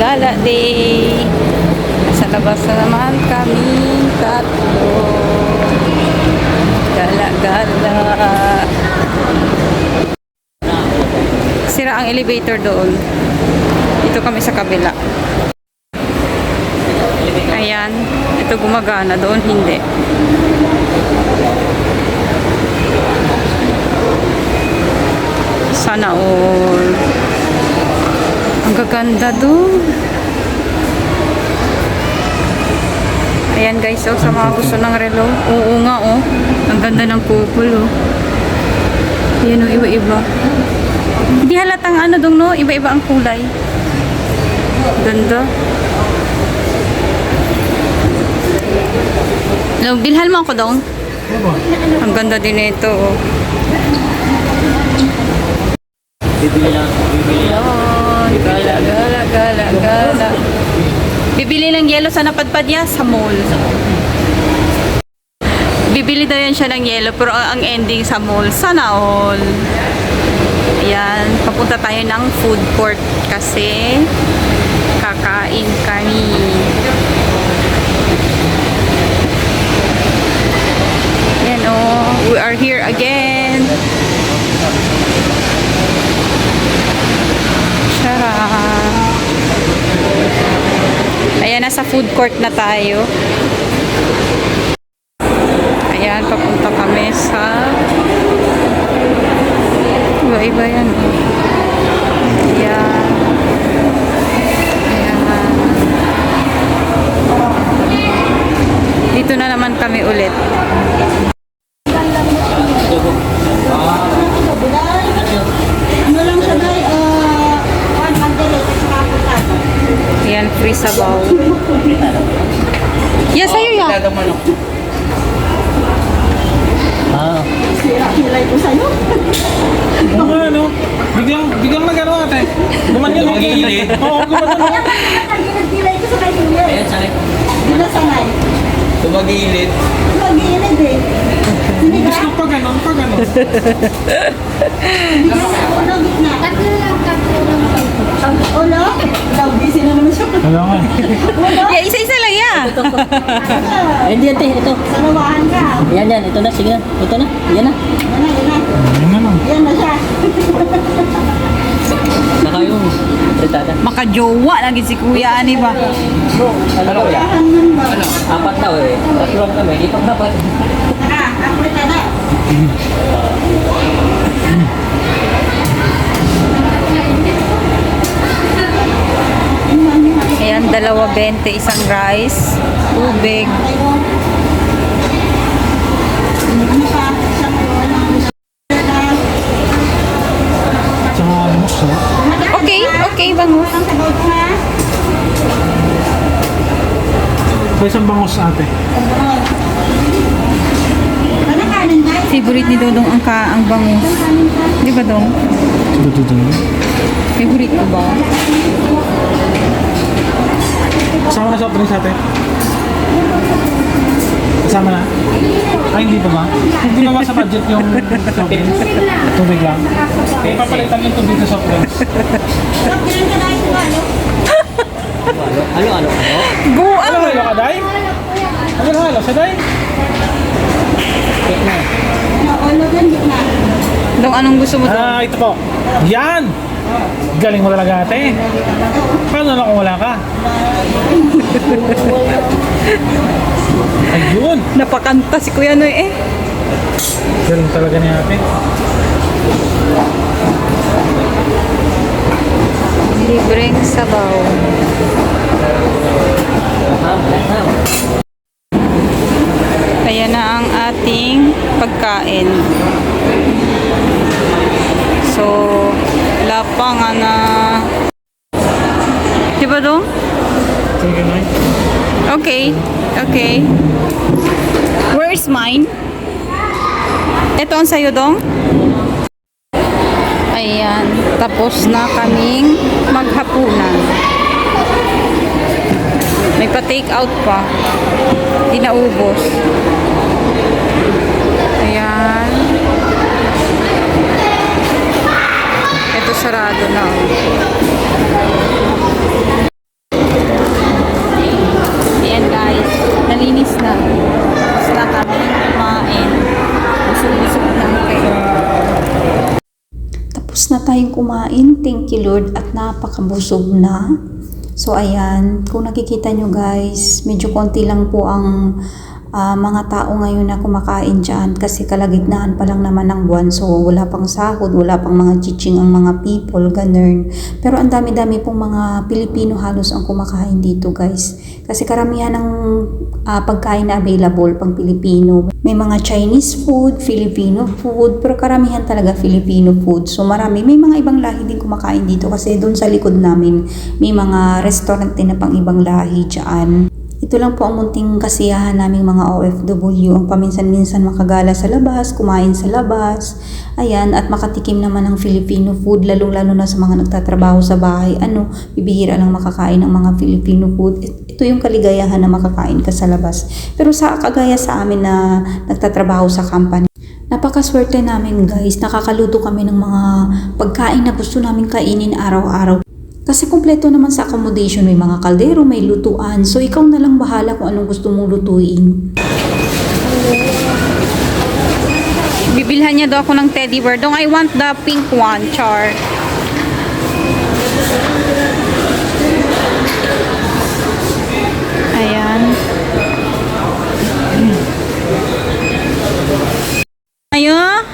Gala day. Sa labas na naman kami tatlo. Gala-gala. Sira ang elevator doon. Dito kami sa kabila. Ayan. Ito gumagana. Doon hindi. Sana all. Ang gaganda doon. Ayan guys, oh, sa mga gusto ng relo. Oo nga, oh. Ang ganda ng couple, oh. Ayan, oh, iba-iba. Hindi halatang ano dong, no? Iba-iba ang kulay. Ganda. No, bilhan mo ako dong. Ang ganda din ito, oh. Bibili lang. Gala, gala, gala, gala. Bibili ng yelo sa napadpad niya sa mall. Bibili daw yan siya ng yelo pero ang ending sa mall. Sana all. Ayan, papunta tayo ng food court kasi kakain kami. Ayan, oh, we are here again. Charot. Ayan, nasa food court na tayo. Ayan, papunta kami sa iba-iba yan. Ayan. Ayan. Dito na naman kami ulit. Ayan, free sabaw. Yes, sa'yo yan. Kilay ko sa'yo. Oo, ano? Biglang nag-ano ate. Gumanyan ng gilid. Oo, gumanyan. Kilay ko sa kanya. Ayan, sanay. Di na sanay. Tumagilid. Mag-iinid eh. Gusto pa ganon, pa ganon. Hindi na sa ulo, gitna. Tatlo lang. Ulo? Daw, busy na naman siya. Kailangan. Ulo? Yeah, isa-isa lang yan. Hindi, ate, ito. Sarawahan ka. Yan, ito na, sige na. Ito na, yan na. Yan na. Ayun na lang. Yan na siya. Saka yung fritada. Makajowa lagi si kuya, ani ba? Ano ba yan? Sarawahan man ba? Apat na eh. Tatlo lang kami, di pag dapat. Ako rin na. Ayan, 2.20 isang rice, tubig. Tsaka ano siya? Okay, okay, bangus. May isang bangus ate. Favorite ni Dodong ang bangus. Di ba, Dong? Dito din. Favorite ko ba? Kasama na soft drinks ate? Kasama na? Ay, hindi pa ba? Hindi ba sa budget yung soft drinks? Tubig lang? Eh, papalitan yung tubig sa soft drinks. Ano? Buang! Halo ka, Day? Halo sa Day? Cake na. Dong, anong gusto mo, Dong? Ah, ito po. Yan! Galing mo talaga ate. Paano na kung wala ka? Ayun! Napakanta si Kuya Noy eh. Galing talaga ni ate. Libreng sabaw. Ayan na ang ating pagkain. So, lapa nga na... Diba, Dong? Sige na. Okay. Okay. Where is mine? Ito ang sayo, Dong? Ayan. Tapos na kaming maghapunan. May pa-take out pa. Di naubos. Ayan. Ito sarado na. tayong kumain. Thank you Lord at napakabusog na. So ayan, kung nakikita nyo guys, medyo konti lang po ang mga tao ngayon na kumakain dyan kasi kalagitnaan pa lang naman ng buwan. So wala pang sahod, wala pang mga chiching ang mga people, ganun. Pero ang dami-dami pong mga Pilipino halos ang kumakain dito guys. Kasi karamihan ng pagkain na available pang Pilipino. May mga Chinese food, Filipino food, pero karamihan talaga Filipino food. So marami, may mga ibang lahi din kumakain dito kasi doon sa likod namin may mga restaurant din na pang ibang lahi dyan. Ito lang po ang munting kasiyahan naming mga OFW, ang paminsan-minsan makagala sa labas, kumain sa labas, ayan, at makatikim naman ng Filipino food, lalong-lalo na sa mga nagtatrabaho sa bahay, bibihira lang makakain ng mga Filipino food. Ito yung kaligayahan na makakain ka sa labas. Pero sa kagaya sa amin na nagtatrabaho sa company, napakaswerte namin guys, nakakaluto kami ng mga pagkain na gusto namin kainin araw-araw. Kasi kumpleto naman sa accommodation, may mga kaldero, may lutuan. So ikaw na lang bahala kung anong gusto mong lutuin. Bibilhan niya daw ako ng teddy bear. Dong, I want the pink one, Char. Ayan. Ayo.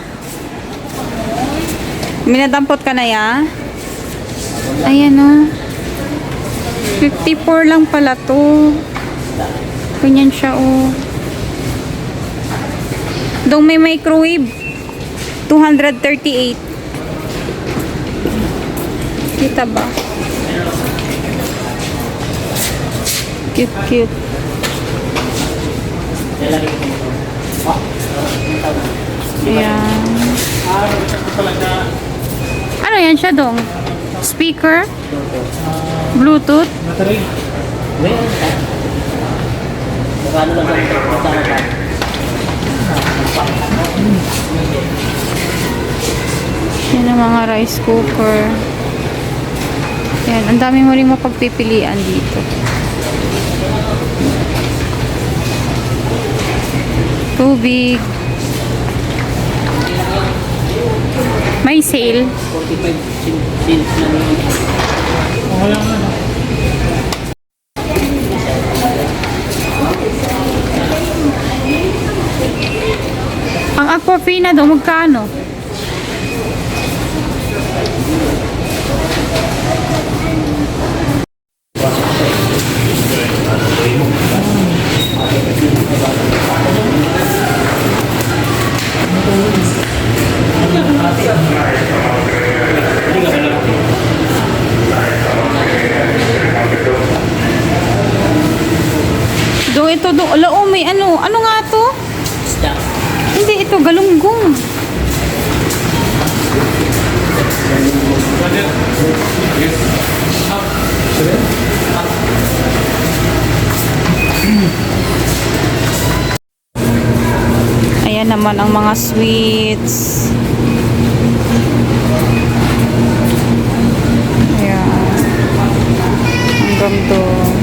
Minadampot ka na ya? Ayan o. 54 lang pala to. Ganyan siya o. Dong may microwave. 238. Kita ba? Cute, cute. Ayan. Ano yan siya, Dong? Speaker? Bluetooth? Battery. Magkano lang sa Yan ang mga rice cooker. Yan, ang dami mo rin mapagpipilian dito. Tubig. May sale. 45 cents na naman. Okay lang na. Ang Aquafina daw, magkano? Do ito do, ala oh, may ano nga to? Isda. Hindi ito galunggong. Ayan naman ang mga sweets. Ayan. Hanggang doon.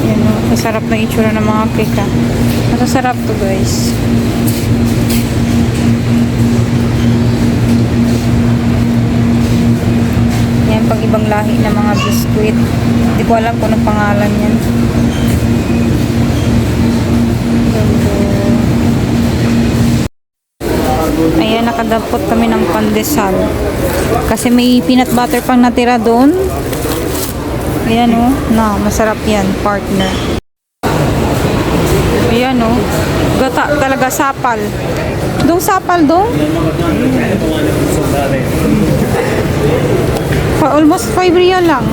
Yan o, masarap na itsura ng mga cake ha. Masasarap to guys. Yan pang ibang lahi na mga biskuit. Hindi ko alam kung anong pangalan yan. Ayan, nakadampot kami ng pandesal. Kasi may peanut butter pang natira doon. Ayan o, masarap yan, partner. Ayan o, gata talaga, sapal. Dong sapal dong? Almost 5 real lang.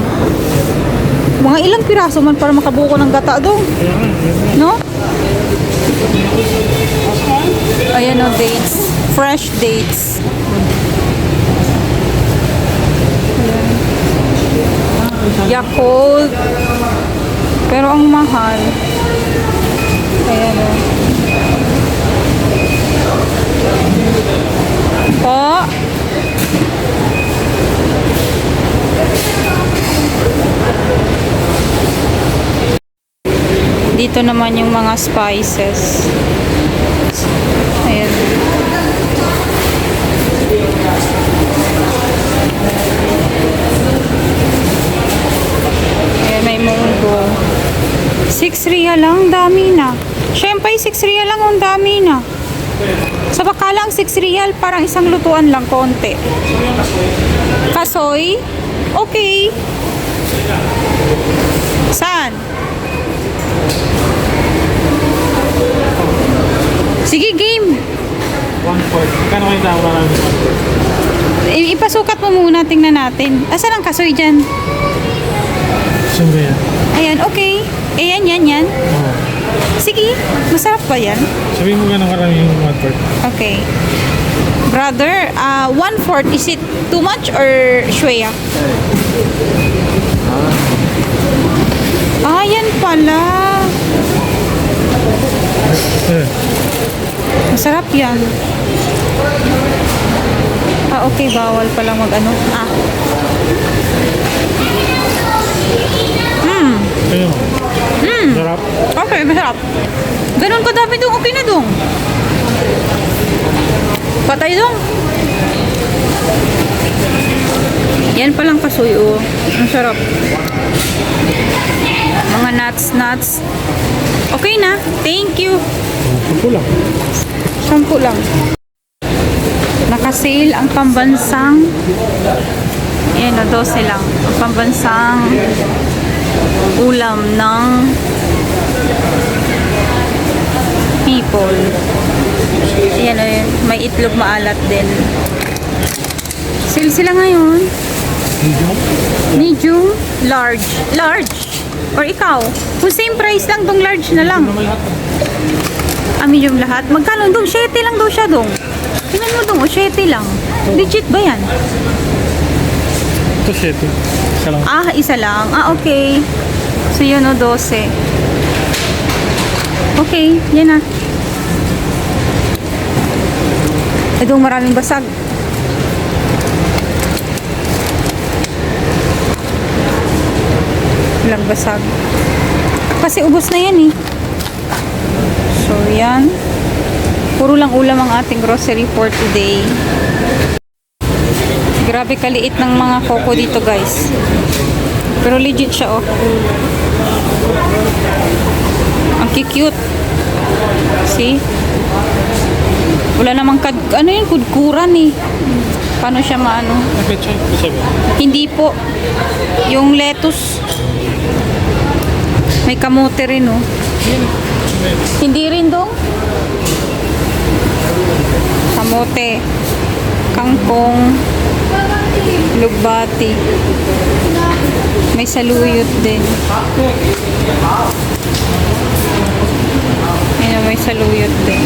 Mga ilang piraso man para makabuko ng gata dong. No? Ayan o, dates. Fresh dates. Yakult. Pero ang mahal. Ayan o. Po. Dito naman yung mga spices. Ayan. dami na. Siyempre, 6 real lang, ang dami na. Sa bakala, ang 6 real, parang isang lutuan lang, konti. Kasoy? Okay. Saan? Sige, game. 1/4. Kano kayo daw marami? Ipasukat mo muna, tingnan natin. Asan ang kasoy dyan? Saan ba yan? Ayan, okay. Ayan, yan. Oo. Sige, masarap ba yan? Sabihin mo gano'ng karami yung 1/4. Okay. Brother, 1/4, is it too much or shweya? Ah, yan pala. Masarap yan. Ah, okay, bawal pala mag-ano. Ah. Kaya mo. Sarap. Okay, masarap. Ganun kadami dong, okay na dong. Patay dong. Yan palang kasoy, oh. Ang sarap. Mga nuts. Okay na. Thank you. Sampu lang. 10 lang. Naka-sale ang pambansang ayan o, 12 lang. Ang pambansang ulam ng people. Ayan o, may itlog maalat din. Sale sila ngayon. Medium, large. Or ikaw? Kung same price lang, tong large na lang. Ah, medium lahat. Magkano dong? 7 lang daw siya dong. Tingnan mo dong, 7 lang. Legit ba yan? Ito 7. Isa lang. Ah, isa lang. Ah, okay. So yun o, 12. Okay, yan na. Dong maraming basag. Walang basag. Kasi ubos na yan eh. So yan. Puro lang ulam ang ating grocery for today. Grabe kaliit ng mga koko dito guys. Pero legit siya oh. Ang cute. See? Wala namang ano yun, kudkuran eh. Paano siya maano? Napetsa. Hindi po. Yung lettuce. May kamote rin oh. Hindi rin dong. Kamote. Kangkong. Lugbati. May saluyot din. Ayan, may saluyot din.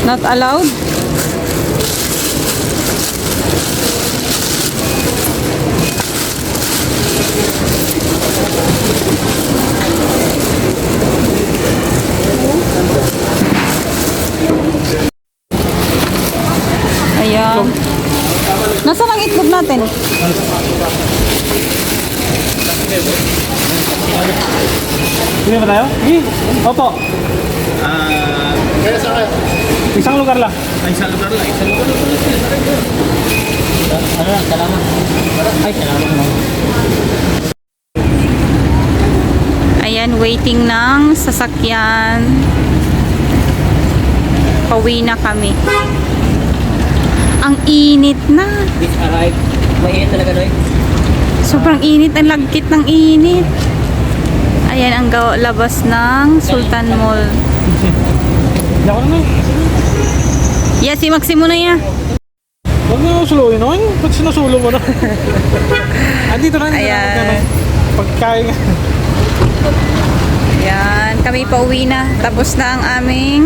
Not allowed? Ayan. Nasaan ang itlog natin? Hindi ba tayo? Hindi. Opo. Isang lugar lang. Isang lugar lang. Ano lang, salamat. Ay, salamat mo. Ayan, waiting ng sasakyan. Pauwi na kami. Ang init na. This arrived. Mainit talaga, Noy. Sobrang init. Ang lagkit ng init. Ayan ang labas ng Sultan Mall. Hindi ako na. Yeah, si Maximo na yan. Huwag mo suluin, Noy. Ba't sinusulo mo na? Andito na. Ayan. Pagkain. Ayan, kami pauwi na. Tapos na ang aming